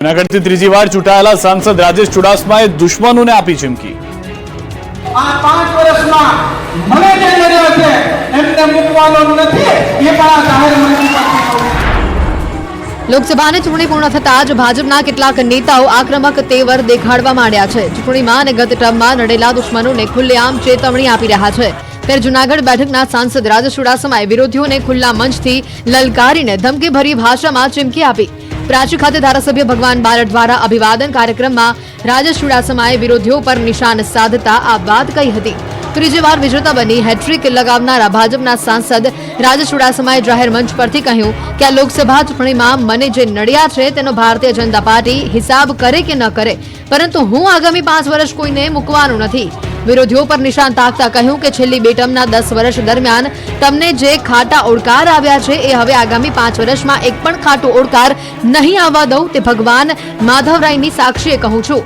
જૂનાગઢથી ત્રીજી વાર ચૂંટાયેલા સાંસદ રાજેશ ચુડાસમાએ દુશ્મનોને આપી ચીમકી। આ 5 વર્ષમાં મને જે નડ્યો છે એમને મૂકવાનો નથી, એ પણ આ જાહેર મંચ પર લોકસભાની ચૂંટણી પૂર્ણ થતાં જ ભાજપના કેટલાક નેતાઓ આક્રમક તેવર દેખાડવા માંડ્યા છે। ચૂંટણીમાં અને ગત ટર્મમાં નડેલા દુશ્મનોને ખુલ્લેઆમ ચેતવણી આપી રહ્યા છે। ત્યારે જૂનાગઢ બેઠકના સાંસદ રાજેશ ચુડાસમાએ વિરોધીઓને ખુલ્લા મંચથી લલકારીને ધમકીભરી ભાષામાં ચીમકી આપી। પ્રાચી ખાતે ધારાસભ્ય ભગવાન બારડ દ્વારા અભિવાદન કાર્યક્રમમાં રાજેશ ચુડાસમાએ વિરોધીઓ પર નિશાન સાધતા આ વાત કહી હતી। ત્રીજી વાર વિજેતા બની હેટ્રિક લગાવનારા ભાજપના સાંસદ રાજેશ ચુડાસમાએ જાહેર મંચ પરથી કહ્યું કે આ લોકસભા ચૂંટણીમાં મને જે નડ્યા છે તેનો ભારતીય જનતા પાર્ટી હિસાબ કરે કે ન કરે, પરંતુ હું આગામી 5 વર્ષ કોઈને મૂકવાનું નથી। વિરોધીઓ પર નિશાન તાકતા કહ્યું કે છેલ્લી બે ટર્મના 10 વર્ષ દરમિયાન તમને જે ખાટા ઓડકાર આવ્યા છે એ હવે આગામી 5 વર્ષમાં એક પણ ખાટો ઓડકાર નહીં આવવા દઉં, તે ભગવાન માધવરાયની સાક્ષીએ કહું છું।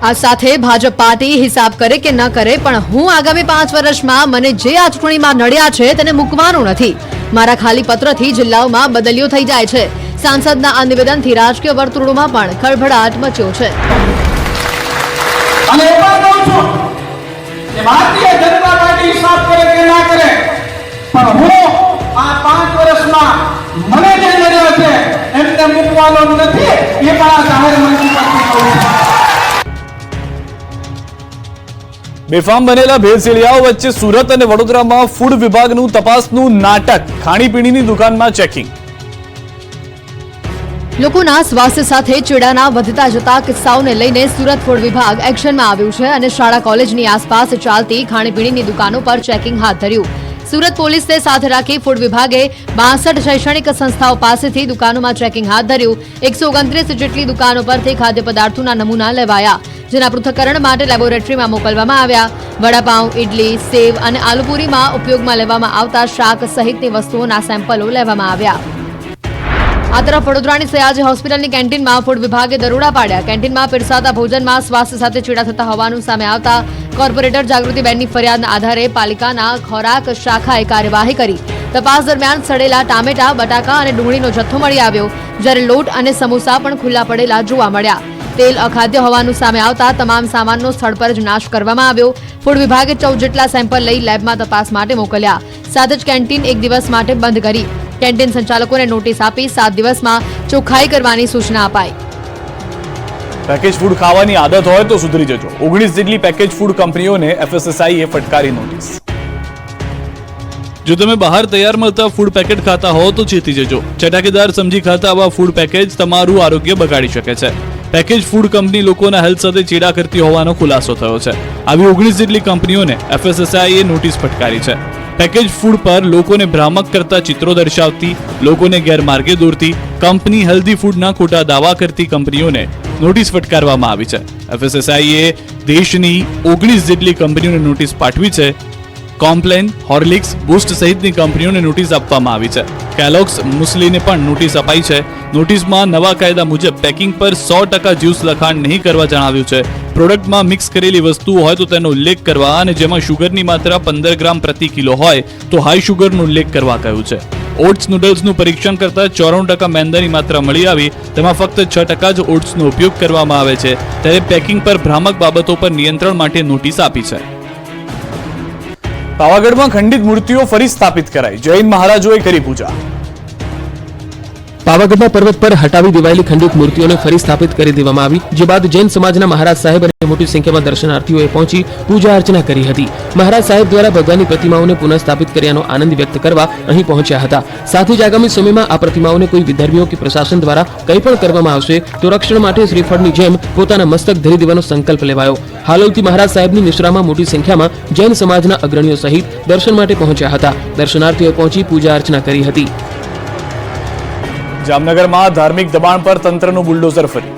આ સાથે ભાજપ પાર્ટી હિસાબ કરે કે ન કરે, પણ હું આગામી 5 વર્ષમાં મને જે આ ચૂંટણીમાં નડ્યા છે તેને મૂકવાનું નથી। મારા ખાલી પત્રથી જિલ્લાઓમાં બદલીઓ થઈ જાય છે। સાંસદના આ નિવેદનથી રાજકીય વર્તુળોમાં પણ ખળભળાટ મચ્યો છે। અને એ પણ કહું છું કે ભારતીય જનતા પાર્ટી હિસાબ કરે કે ના કરે, પણ હું આ 5 વર્ષમાં મને જે નડ્યો છે એમને મૂકવાનો નથી, એ પણ આ જાહેર મંચ પરથી કહું છું। બેફામ બનેલા ભેળસેળિયાઓ વચ્ચે સુરત અને વડોદરામાં ફૂડ વિભાગનું તપાસનું નાટક। ખાણીપીણીની દુકાનમાં ચેકિંગ। લોકોના સ્વાસ્થ્ય સાથે ચેડાના વધતા જતા કિસ્સાઓને લઈને સુરત ફૂડ વિભાગ એક્શનમાં આવ્યું છે અને શાળા કોલેજની આસપાસ ચાલતી ખાણીપીણીની દુકાનો પર ચેકિંગ હાથ ધર્યું। સુરત પોલીસને સાથે રાખી ફૂડ વિભાગે 62 શૈક્ષણિક સંસ્થાઓ પાસેથી દુકાનોમાં ચેકિંગ હાથ ધર્યું। 129 જેટલી દુકાનો પરથી ખાદ્ય પદાર્થોના નમૂના લેવાયા, જેના પૃથ્થકરણ માટે લેબોરેટરીમાં મોકલવામાં આવ્યા। વડાપાઉં, ઇડલી, સેવ અને આલુપુરીમાં ઉપયોગમાં લેવામાં આવતા શાક સહિતની વસ્તુઓના સેમ્પલો લેવામાં આવ્યા। આ તરફ વડોદરાની સયાજી હોસ્પિટલની કેન્ટીનમાં ફૂડ વિભાગે દરોડા પાડ્યા। કેન્ટીનમાં પીરસાતા ભોજનમાં સ્વાસ્થ્ય સાથે ચેડા થતા હોવાનું સામે આવતા કોર્પોરેટર જાગૃતિબેનની ફરિયાદના આધારે પાલિકાના ખોરાક શાખાએ કાર્યવાહી કરી। તપાસ દરમિયાન સડેલા ટામેટા, બટાકા અને ડુંગળીનો જથ્થો મળી આવ્યો, જ્યારે લોટ અને સમોસા પણ ખુલ્લા પડેલા જોવા મળ્યા। તેલ અખાદ્ય હોવાનું સામે આવતા તમામ સામાનનો સ્થળ પર જ નાશ કરવામાં આવ્યો। ફૂડ વિભાગે 14 જેટલા સેમ્પલ લઈ લેબમાં તપાસ માટે મોકલ્યા। સાથે જ કેન્ટીન 1 દિવસ માટે બંધ કરી કેન્ટીન સંચાલકોને નોટિસ આપી 7 દિવસમાં ચોખ્ખાઈ કરવાની સૂચના અપાઈ। પેકેજ ફૂડ ખાવાની આદત હોય તો સુધરી જજો। 19 જેટલી પેકેજ ફૂડ કંપનીઓને FSSAIએ ફટકારી નોટિસ। જો તમે બહાર તૈયાર મળતા ફૂડ પેકેટ ખાતા હો તો ચેતી જજો। ચટાકેદાર સમજી ખાતા આવા ફૂડ પેકેજ તમારું આરોગ્ય બગાડી શકે છે। પેકેજ ફૂડ કંપની લોકોના હેલ્થ સાથે ચેડા કરતી હોવાનો ખુલાસો થયો છે। આવી 19 જેટલી કંપનીઓને FSSAIએ નોટિસ ફટકારી છે। પેકેજ ફૂડ પર લોકોને ભ્રામક કરતા ચિત્રો દર્શાવતી, લોકોને ગેરમાર્ગે દોરતી, કંપની હેલ્ધી ફૂડના ખોટા દાવા કરતી કંપનીઓને નોટિસ ફટકારવામાં આવી છે। FSSAIએ દેશની 19 જેટલી કંપનીઓને નોટિસ પાઠવી છે। કોમ્પ્લેન, હોર્લિક્સ, બૂસ્ટ સહિતની કંપનીઓને નોટિસ આપવામાં આવી છે। કેલોગ્સ, મુસ્લીને પણ નોટિસ અપાઈ છે। નોટિસમાં નવા કાયદા મુજબ પેકિંગ પર 100% જ્યુસ લખાણ નહીં કરવા જણાવ્યું છે। પ્રોડક્ટમાં મિક્સ કરેલી વસ્તુઓ હોય તો તેનો ઉલ્લેખ કરવા અને જેમાં શુગરની માત્રા 15 ગ્રામ પ્રતિ કિલો હોય તો હાઈ શુગરનો ઉલ્લેખ કરવા કહ્યું છે। ઓટ્સ નૂડલ્સનું પરીક્ષણ કરતા 94% મેંદાની માત્રા મળી આવી, તેમાં ફક્ત 6% જ ઓટ્સનો ઉપયોગ કરવામાં આવે છે। ત્યારે પેકિંગ પર ભ્રામક બાબતો પર નિયંત્રણ માટે નોટિસ આપી છે। પાવાગઢમાં ખંડિત મૂર્તિઓ ફરી સ્થાપિત કરાઈ। જૈન મહારાજોએ કરી પૂજા। પાવાગઢના પર્વત પર હટાવી દેવાયેલી ખંડિત મૂર્તિઓને ફરી સ્થાપિત કરી દેવામાં આવી, જે બાદ જૈન સમાજના મહારાજ સાહેબ અને મોટી સંખ્યામાં દર્શનાર્થીઓએ પહોંચી પૂજા અર્ચના કરી હતી। મહારાજ સાહેબ દ્વારા ભગવાનની પ્રતિમાઓને પુનઃ સ્થાપિત કર્યાનો આનંદ વ્યક્ત કરવા અહીં પહોંચ્યા હતા। સાથે જ આગામી સમયમાં આ પ્રતિમાઓને કોઈ વિધર્મીઓ કે પ્રશાસન દ્વારા કંઈ પણ કરવામાં આવશે તો રક્ષણ માટે શ્રીફળની જેમ પોતાના મસ્તક ધરી દેવાનો સંકલ્પ લેવાયો। હાલોલથી મહારાજ સાહેબની નિશ્રામાં મોટી સંખ્યામાં જૈન સમાજના અગ્રણીઓ સહિત દર્શન માટે પહોંચ્યા હતા। દર્શનાર્થીઓએ પહોંચી પૂજા અર્ચના કરી હતી। જામનગરમાં ધાર્મિક દબાણ પર તંત્રનું બુલડોઝર ફરી।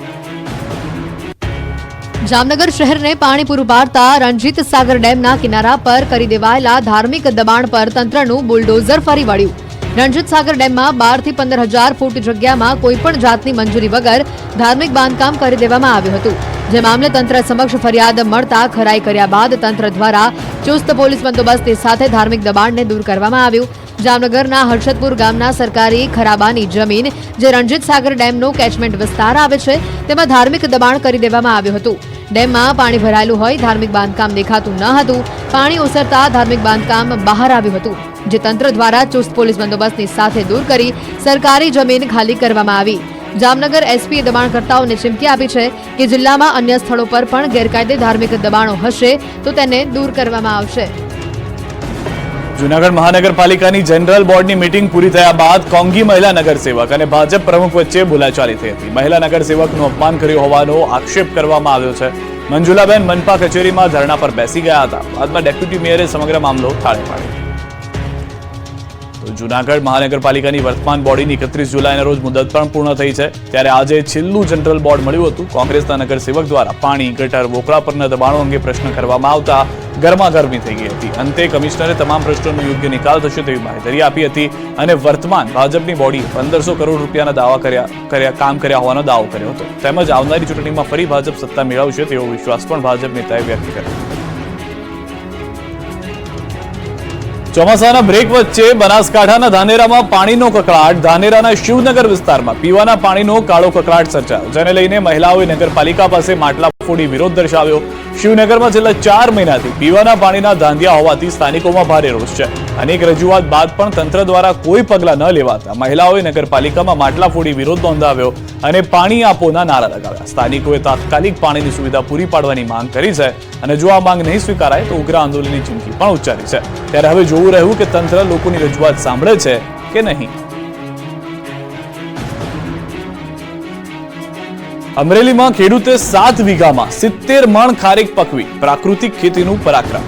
જામનગર શહેરને પાણી પૂરું પાડતા રણજીત સાગર ડેમના કિનારા પર કરી દેવાયેલા ધાર્મિક દબાણ પર તંત્રનું બુલડોઝર ફરી વળ્યું। રણજીત સાગર ડેમમાં 12 થી 15,000 ફૂટ જગ્યામાં કોઈપણ જાતની મંજૂરી વગર ધાર્મિક બાંધકામ કરી દેવામાં આવ્યું હતું, જે મામલે તંત્ર સમક્ષ ફરિયાદ મળતા ખરાઈ કર્યા બાદ તંત્ર દ્વારા ચુસ્ત પોલીસ બંદોબસ્ત સાથે ધાર્મિક દબાણને દૂર કરવામાં આવ્યું। જામનગરના હર્ષદપુર ગામના સરકારી ખરાબાની જમીન જે રણજીત સાગર ડેમનો કેચમેન્ટ વિસ્તાર આવે છે તેમાં ધાર્મિક દબાણ કરી દેવામાં આવ્યું હતું. ડેમમાં પાણી ભરાયેલું હોય ધાર્મિક બાંધકામ દેખાતું ન હતું. પાણી ઓસરતા ધાર્મિક બાંધકામ બહાર આવ્યું હતું, જે તંત્ર દ્વારા ચુસ્ત પોલીસ બંદોબસ્તની સાથે દૂર કરી સરકારી જમીન ખાલી કરવામાં આવી. જામનગર એસપીએ દબાણકર્તાઓને ચીમકી આપી છે કે જિલ્લામાં અન્ય સ્થળો પર પણ ગેરકાયદે ધાર્મિક દબાણો હશે તો તેને દૂર કરવામાં આવશે. જૂનાગઢ મહાનગરપાલિકાની જનરલ બોર્ડની મીટિંગ પૂરી થયા બાદ કોંગી મહિલા નગરસેવક અને ભાજપ પ્રમુખ વચ્ચે બોલાચાલી થઈ હતી. મહિલા નગરસેવકનું અપમાન કર્યું હોવાનો આક્ષેપ કરવામાં આવ્યો છે. મંજુલાબેન મનપા કચેરીમાં ધરણા પર બેસી ગયા હતા. બાદમાં ડેપ્યુટી મેયરે સમગ્ર મામલો ઠાળે પાડ્યો. જૂનાગઢ મહાનગરપાલિકાની વર્તમાન બોડીની 31 જુલાઈના રોજ મુદત પણ પૂર્ણ થઈ છે, ત્યારે આજે છેલ્લું જનરલ બોર્ડ મળ્યું હતું. કોંગ્રેસના નગરસેવક દ્વારા પાણી, ગટર, વોકળા પરના દબાણો અંગે પ્રશ્ન કરવામાં આવતા ગરમાગરમી થઈ ગઈ હતી. અંતે કમિશનરે તમામ પ્રશ્નોનો યોગ્ય નિકાલ થશે તેવી બાંહેધરી આપી હતી અને વર્તમાન ભાજપની બોડી 1500 કરોડ રૂપિયાના દાવા કામ કર્યા હોવાનો દાવો કર્યો હતો. તેમજ આવનારી ચૂંટણીમાં ફરી ભાજપ સત્તા મેળવશે તેવો વિશ્વાસ પણ ભાજપ નેતાએ વ્યક્ત કર્યો. ચોમાસાના બ્રેક વચ્ચે બનાસકાંઠાના ધાનેરામાં પાણીનો કકળાટ. ધાનેરાના શિવનગર વિસ્તારમાં પીવાના પાણીનો કાળો કકળાટ સર્જાયો, જેને લઈને મહિલાઓએ નગરપાલિકા પાસે માટલા ફોડી વિરોધ દર્શાવ્યો. શિવનગરમાં છેલ્લા 4 મહિનાથી પીવાના પાણીના ધાંધિયા હોવાથી સ્થાનિકોમાં ભારે રોષ છે. અનેક રજૂઆત બાદ પણ તંત્ર દ્વારા કોઈ પગલાં ન લેવાતા મહિલાઓએ નગરપાલિકામાં માટલા ફોડી વિરોધ નોંધાવ્યો અને પાણી આપોના નારા લગાવ્યા. સ્થાનિકોએ તાત્કાલિક પાણીની સુવિધા પૂરી પાડવાની માંગ કરી છે અને જો આ માંગ નહીં સ્વીકારાય તો ઉગ્ર આંદોલનની ચીમકી પણ ઉચ્ચારી છે. ત્યારે હવે જોવું રહ્યું કે તંત્ર લોકોની રજૂઆત સાંભળે છે કે નહીં. અમરેલીમાં ખેડૂતે 7 વીઘામાં 70 મણ ખારેક પકવી, પ્રાકૃતિક ખેતીનું પરાક્રમ.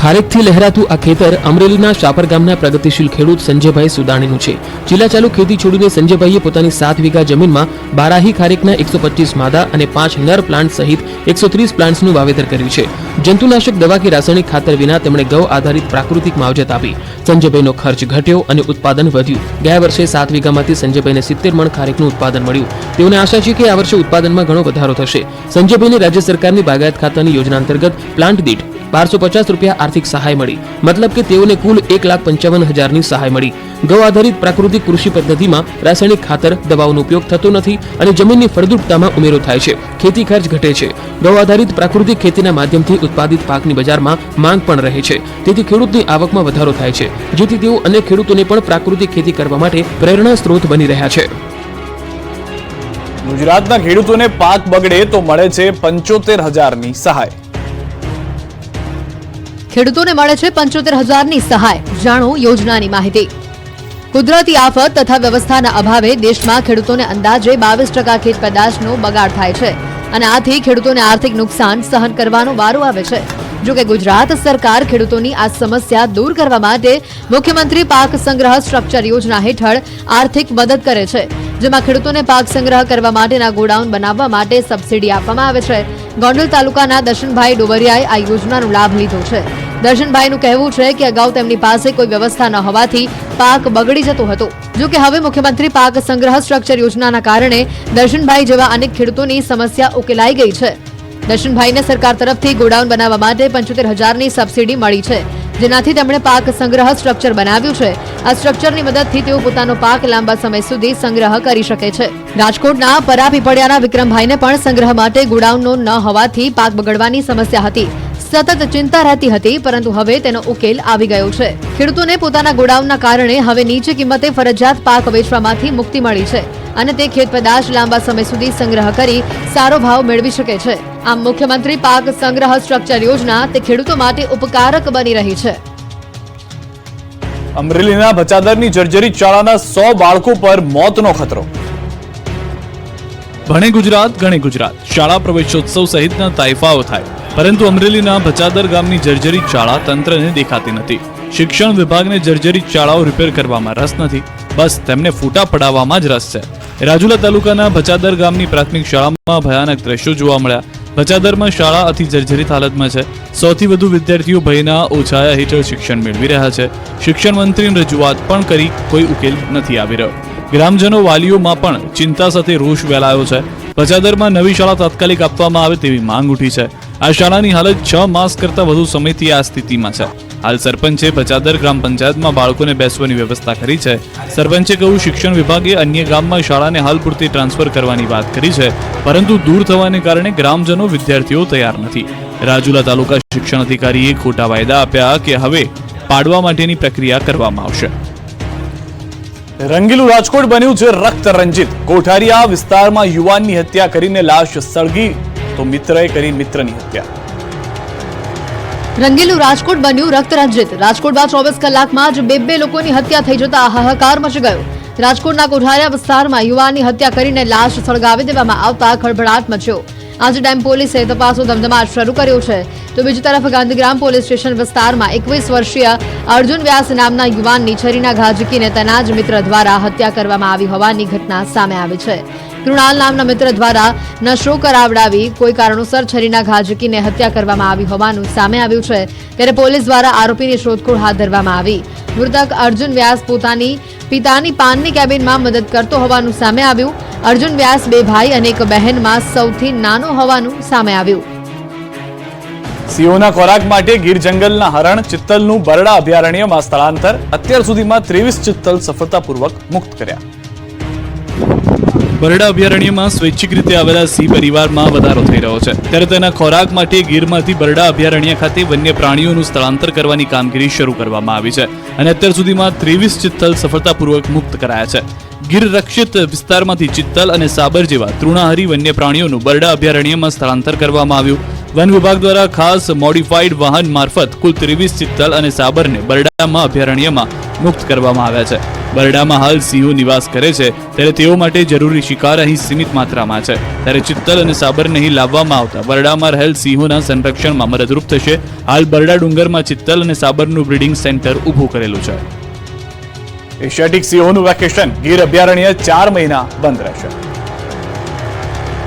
ખારેકથી લહેરાતું આ ખેતર અમરેલીના શાપર ગામના પ્રગતિશીલ ખેડૂત સંજયભાઈ સુદાણીનું છે. ચીલાચાલુ ખેતી છોડીને સંજયભાઈએ પોતાની 7 વીઘા જમીનમાં બારાહી ખારેકના 125 માદા અને 5 નર પ્લાન્ટ સહિત 130 પ્લાન્ટ્સનું વાવેતર કર્યું છે. જંતુનાશક દવા કે રાસાયણિક ખાતર વિના તેમણે ગૌ આધારિત પ્રાકૃતિક માવજત આપી. સંજયભાઈનો ખર્ચ ઘટ્યો અને ઉત્પાદન વધ્યું. ગયા વર્ષે 7 વીઘામાંથી સંજયભાઈને 70 મણ ખારેકનું ઉત્પાદન મળ્યું. તેઓને આશા છે કે આ વર્ષે ઉત્પાદનમાં ઘણો વધારો થશે. સંજયભાઈને રાજ્ય સરકારની બાગાયત ખાતાની યોજના અંતર્ગત પ્લાન્ટ દીઠ 1250 રૂપિયા આર્થિક સહાય મળી. મતલબ કે તેઓને કુલ 1,55,000ની સહાય મળી. ગૌ આધારિત પ્રાકૃતિક કૃષિ પદ્ધતિમાં રાસાયણિક ખાતર દવાઓનો ઉપયોગ થતો નથી અને જમીનની ફળદ્રુપતામાં ઉમેરો થાય છે. ખેતી ખર્ચ ઘટે છે. ગૌ આધારિત પ્રાકૃતિક ખેતીના માધ્યમથી ઉત્પાદિત પાકની બજારમાં માંગ પણ રહે છે. તેથી ખેડૂતની આવકમાં વધારો થાય છે, જેથી તેઓ અન્ય ખેડૂતોને પણ પ્રાકૃતિક ખેતી કરવા માટે પ્રેરણા સ્ત્રોત બની રહ્યા છે. ગુજરાતના ખેડૂતોને પાક બગડે તો મળે છે 75,000ની સહાય. ખેડૂતોને મળે છે 75,000ની સહાય. જાણો યોજનાની માહિતી. કુદરતી આફત તથા વ્યવસ્થાના અભાવે દેશમાં ખેડૂતોને અંદાજે 22% ખેત પેદાશનો બગાડ થાય છે અને આથી ખેડૂતોને આર્થિક નુકસાન સહન કરવાનો વારો આવે છે. જો કે ગુજરાત સરકાર ખેડૂતોની આ સમસ્યા દૂર કરવા માટે મુખ્યમંત્રી પાક સંગ્રહ સ્ટ્રક્ચર યોજના હેઠળ આર્થિક મદદ કરે છે, જેમાં ખેડૂતોને પાક સંગ્રહ કરવા માટેના ગોડાઉન બનાવવા માટે સબસિડી આપવામાં આવે છે. ગોંડલ તાલુકાના દર્શનભાઈ ડોબરિયાએ આ યોજનાનો લાભ લીધો છે. દર્શનભાઈનું કહેવું છે કે અગાઉ તેમની પાસે કોઈ વ્યવસ્થા ન હોવાથી પાક બગડી જતો હતો. જો કે હવે મુખ્યમંત્રી પાક સંગ્રહ સ્ટ્રક્ચર યોજનાના કારણે દર્શનભાઈ જેવા અનેક ખેડૂતોની સમસ્યા ઉકેલાઈ ગઈ છે. દર્શનભાઈને સરકાર તરફથી ગોડાઉન બનાવવા માટે 75,000ની સબસિડી મળી છે, જેનાથી તેમણે પાક સંગ્રહ સ્ટ્રક્ચર બનાવ્યું છે. આ સ્ટ્રક્ચરની મદદથી તેઓ પોતાનો પાક લાંબા સમય સુધી સંગ્રહ કરી શકે છે. રાજકોટના પરાપીપળિયાના વિક્રમભાઈને પણ સંગ્રહ માટે ગોડાઉનનો ન હોવાથી પાક બગડવાની સમસ્યા હતી. સતત ચિંતા રહેતી હતી, પરંતુ હવે તેનો ઉકેલ આવી ગયો છે. ખેડૂતોને પોતાના ગોડાઉનના કારણે હવે નીચી કિંમતે ફરજિયાત પાક વેચવામાંથી મુક્તિ મળી છે અને તે ખેત પેદાશ લાંબા સમય સુધી સંગ્રહ કરી સારો ભાવ મેળવી શકે છે. આમ મુખ્યમંત્રી પાક સંગ્રહ સ્ટ્રક્ચર યોજના તે ખેડૂતો માટે ઉપકારક બની રહી છે. અમરેલીના ભચાદરની જર્જરિત શાળાના 100 બાળકો પર મોતનો ખતરો. ભણે ગુજરાત ગણે ગુજરાત શાળા પ્રવેશોત્સવ સહિતના તાઇફાઓ થાય, પરંતુ અમરેલીના ભચાદર ગામની જર્જરિત શાળા તંત્રને દેખાતી નથી. શિક્ષણ વિભાગને જર્જરિત શાળાઓ રિપેર કરવામાં રસ નથી, બસ તેમને ફૂટા પડાવવામાં જ રસ છે. રાજુલા તાલુકાના ભચાદર ગામની પ્રાથમિક શાળામાં ભયાનક દ્રશ્યો જોવા મળ્યા. ભચાદરમાં શાળા અતિ જર્જરિત હાલતમાં છે. 100થી વધુ વિદ્યાર્થીઓ ભયના ઓછાયા હેઠળ શિક્ષણ મેળવી રહ્યા છે. શિક્ષણ મંત્રીની રજૂઆત પણ કરી કોઈ ઉકેલ નથી આવી રહ્યો. ગ્રામજનો વાલીઓમાં પણ ચિંતા સાથે રોષ ફેલાયો છે. ભચાદરમાં નવી શાળા તાત્કાલિક આપવામાં આવે તેવી માંગ ઉઠી છે. આ શાળાની હાલત 6 માસ કરતા વધુ સમયથી આ સ્થિતિમાં છે. હાલ સરપંચે ભચાદર ગ્રામ પંચાયતમાં બાળકોને બેસવાની વ્યવસ્થા કરી છે. સરપંચે કહ્યું, શિક્ષણ વિભાગે અન્ય ગામમાં શાળાને હાલ પૂરતી ટ્રાન્સફર કરવાની વાત કરી છે, પરંતુ દૂર થવાને કારણે ગ્રામજનો વિદ્યાર્થીઓ તૈયાર નથી. રાજુલા તાલુકા શિક્ષણ અધિકારીએ ખોટા વાયદા આપ્યા કે હવે પાડવા માટેની પ્રક્રિયા કરવામાં આવશે. રંગીલું રાજકોટ બન્યું છે રક્ત રંજિત. કોઠારીયા વિસ્તારમાં યુવાનની હત્યા કરીને લાશ સળગી તો મિત્રએ કરી મિત્રની હત્યા. રંગીલું રાજકોટ બન્યું રક્તરંજિત. રાજકોટમાં 24 કલાકમાં જ બે લોકોની હત્યા થઈ જતા હાહાકાર મચી ગયો. રાજકોટના કોઠારીયા વિસ્તારમાં યુવાનની હત્યા કરીને લાશ સળગાવી દેવામાં આવતા ખળભળાટ મચ્યો. આજે ડેમ પોલીસે તપાસનો ધમધમાટ શરૂ કર્યો છે. તો બીજી તરફ ગાંધીગ્રામ પોલીસ સ્ટેશન વિસ્તારમાં 21 વર્ષીય અર્જુન વ્યાસ નામના યુવાનની છરીના ઘા ઝીકીને તેના જ મિત્ર દ્વારા હત્યા કરવામાં આવી હોવાની ઘટના સામે આવી છે. કૃણાલ નામના મિત્ર દ્વારા નશો કરાવડાવી કોઈ કારણોસર છરીના ઘા ઝીકીને હત્યા કરવામાં આવી હોવાનું સામે આવ્યું છે. ત્યારે પોલીસ દ્વારા આરોપીની શોધખોળ હાથ ધરવામાં આવી. મૃતક અર્જુન વ્યાસ પોતાની પિતાની પાનની કેબિનમાં મદદ કરતો હોવાનું સામે આવ્યું. અર્જુન વ્યાસ 2 ભાઈ અને 1 બહેનમાં સૌથી નાનો હોવાનું સામે આવ્યું. સિંહોના ખોરાક માટે ગીર જંગલના હરણ ચિત્તલનું બરડા અભયારણ્યમાં સ્થળાંતર. અત્યાર સુધીમાં 23 ચિત્તલ સફળતાપૂર્વક મુક્ત કર્યા. બરડા અભયારણ્યમાં સ્વૈચ્છિક રીતે આવેલા સિંહ પરિવારમાં વધારો થઈ રહ્યો છે. ત્યારે તેના ખોરાક માટે ગીરમાંથી બરડા અભયારણ્ય ખાતે વન્ય પ્રાણીઓનું સ્થળાંતર કરવાની કામગીરી શરૂ કરવામાં આવી છે અને અત્યાર સુધીમાં 23 ચિત્તલ સફળતાપૂર્વક મુક્ત કરાયા છે. ગીર રક્ષિત વિસ્તારમાંથી ચિત્તલ અને સાબર જેવા તૃણાહારી વન્ય પ્રાણીઓનું બરડા અભયારણ્યમાં સ્થળાંતર કરવામાં આવ્યું. વન વિભાગ દ્વારા ખાસ મોડિફાઈડ વાહન મારફત કુલ 23 ચિત્તલ અને સાબરને બરડામાં અભયારણ્યમાં મુક્ત કરવામાં આવ્યા છે. બરડામાં હાલ સિંહો નિવાસ કરે છે, ત્યારે તેઓ માટે જરૂરી શિકાર અહીં સીમિત માત્રામાં છે. ત્યારે ચિત્તલ અને સાબરને અહીં લાવવામાં આવતા બરડામાં રહેલ સિંહોના સંરક્ષણમાં મદદરૂપ થશે. હાલ બરડા ડુંગરમાં ચિત્તલ અને સાબરનું બ્રીડિંગ સેન્ટર ઊભું કરેલું છે. Asiatic સિંહોનું vacation. ગીર અભયારણ્ય 4 મહિના બંધ રહેશે.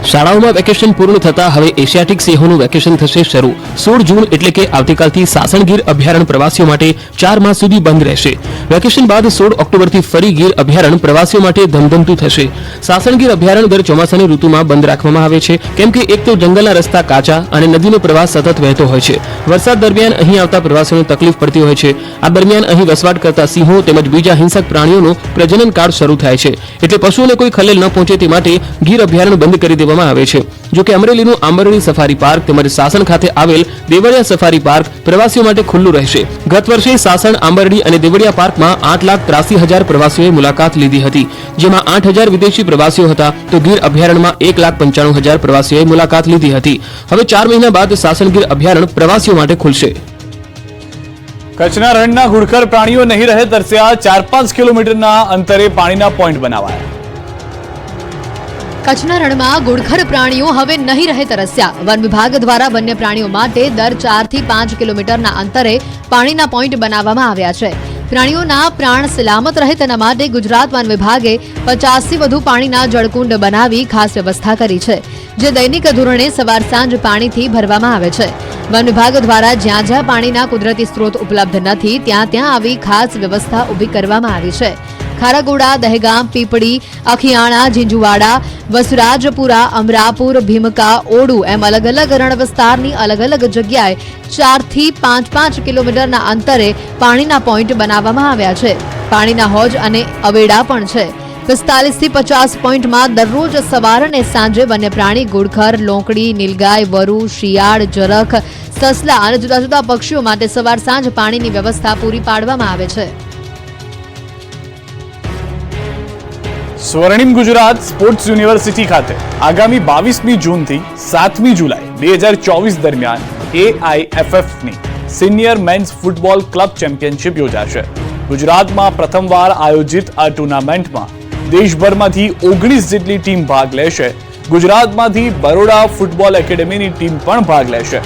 શાળાઓમાં વેકેશન પૂર્ણ થતા હવે એશિયાટિક સિંહોનું વેકેશન થશે શરૂ. 16 જૂન એટલે કે આવતીકાલથી સાસણગીર અભયારણ્ય પ્રવાસીઓ માટે 4 માસ સુધી બંધ રહેશે. વેકેશન બાદ 16 ઓક્ટોબરથી ફરી ગીર અભયારણ્ય પ્રવાસીઓ માટે ધમધમતું થશે. સાસણગીર અભયારણ્ય દર ચોમાસાની ઋતુમાં બંધ રાખવામાં આવે છે, કેમ કે એક તો જંગલના રસ્તા કાચા અને નદીનો પ્રવાહ સતત વહેતો હોય છે. વરસાદ દરમિયાન અહીં આવતા પ્રવાસીઓને તકલીફ પડતી હોય છે. આ દરમિયાન અહીં વસવાટ કરતા સિંહો તેમજ બીજા હિંસક પ્રાણીઓનો પ્રજનન કાળ શરૂ થાય છે, એટલે પશુઓને કોઈ ખલેલ ન પહોંચે તે માટે ગીર અભયારણ્ય બંધ કરી દેવામાં આવે છે. જો કે અમરેલીનું આંબરડી સફારી પાર્ક તેમજ સાસણ ખાતે આવેલ દેવળિયા સફારી પાર્ક પ્રવાસીઓ માટે ખુલ્લું રહેશે. ગત વર્ષે સાસણ, આંબરડી અને દેવળિયા પાર્કમાં 8,83,000 પ્રવાસીઓએ મુલાકાત લીધી હતી, જેમાં 8,000 વિદેશી પ્રવાસીઓ હતા, તો ગીર અભયારણ્યમાં 1,95,000 પ્રવાસીઓએ મુલાકાત લીધી હતી. હવે 4 મહિના બાદ સાસણગીર અભયારણ્ય પ્રવાસીઓ માટે ખુલશે. કચ્છના રણના ઘુડખર પ્રાણીઓ નહીં રહે તરસ્યા. 4-5 કિલોમીટરના અંતરે પાણીના પોઈન્ટ બનાવાયા. કચ્છના રણમાં ઘુડખર પ્રાણીઓ હવે નહીં રહે તરસ્યા. વન વિભાગ દ્વારા વન્ય પ્રાણીઓ માટે દર 4 થી 5 કિલોમીટરના અંતરે પાણીના પોઈન્ટ બનાવવામાં આવ્યા છે. પ્રાણીઓના પ્રાણ સલામત રહે તેના માટે ગુજરાત વન વિભાગે 50 થી વધુ પાણીના જળકુંડ બનાવી ખાસ વ્યવસ્થા કરી છે, જે દૈનિક ધોરણે સવાર સાંજ પાણીથી ભરવામાં આવે છે. વન વિભાગ દ્વારા જ્યાં જ્યાં પાણીના કુદરતી સ્ત્રોત ઉપલબ્ધ નથી ત્યાં આવી ખાસ વ્યવસ્થા ઊભી કરવામાં આવી છે. ખારાગોડા, દહેગામ, પીપળી, અખિયાણા, ઝીંઝુવાડા, વસરાજપુરા, અમરાપુર, ભીમકા, ઓડુ એમ અલગ અલગ રણ વિસ્તારની અલગ અલગ જગ્યાએ 4 થી 5 કિલોમીટરના અંતરે પાણીના પોઈન્ટ બનાવવામાં આવ્યા છે. પાણીના હોજ અને અવેડા પણ છે. 45 થી 50 પોઈન્ટમાં દરરોજ સવાર અને સાંજે વન્ય પ્રાણી ઘુડખર, લોંકડી, નીલગાય, વરુ, શિયાળ, જરખ, સસલા અને જુદા જુદા પક્ષીઓ માટે સવાર સાંજ પાણીની વ્યવસ્થા પૂરી પાડવામાં આવે છે. સ્વર્ણિમ ગુજરાત સ્પોર્ટ્સ યુનિવર્સિટી ખાતે આગામી 22મી જૂનથી 7મી જુલાઈ 2024 દરમિયાન AIFFની senior men's football club championship યોજાશે. ગુજરાતમાં પ્રથમવાર આયોજિત આ ટુર્નામેન્ટમાં દેશભરમાંથી 19 જેટલી ટીમ ભાગ લેશે. ગુજરાતમાંથી બરોડા ફૂટબોલ એકેડેમીની ટીમ પણ ભાગ લેશે.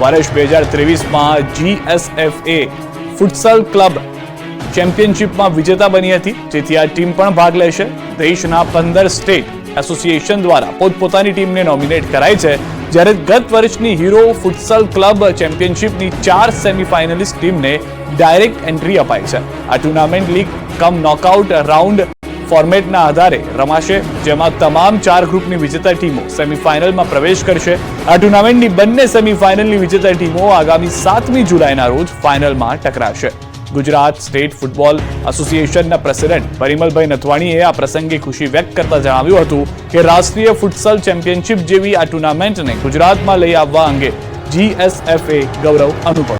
વર્ષ 2023માં GSFA ફૂટસલ ક્લબ ચેમ્પિયનશિપમાં વિજેતા બની હતી, જેથી આ ટીમ પણ ભાગ લેશે. દેશના 15 સ્ટેટ એસોસિએશન દ્વારા પોતપોતાની ટીમને નોમિનેટ કરાઈ છે, જ્યારે ગત વર્ષની હીરો ફૂટસલ ક્લબ ચેમ્પિયનશિપની 4 સેમીફાઇનલિસ્ટ ટીમને ડાયરેક્ટ એન્ટ્રી અપાઈ છે. આ ટુર્નામેન્ટ લીગ કમ નોકઆઉટ રાઉન્ડ ફોર્મેટના આધારે રમાશે, જેમાં તમામ 4 ગ્રુપની વિજેતા ટીમો સેમીફાઇનલમાં પ્રવેશ કરશે. આ ટુર્નામેન્ટની બંને સેમીફાઇનલની વિજેતા ટીમો આગામી 7મી જુલાઈના રોજ ફાઇનલમાં ટકરાશે. ગુજરાત સ્ટેટ ફૂટબોલ એસોસિએશનના પ્રેસિડેન્ટ પરિમલભાઈ નથવાણીએ આ પ્રસંગે ખુશી વ્યક્ત કરતા જણાવ્યું હતું કે રાષ્ટ્રીય ફુટસલ ચેમ્પિયનશિપ જેવી આ ટુર્નામેન્ટને ગુજરાતમાં લઈ આવવા અંગે GSFA ગૌરવ અનુભવ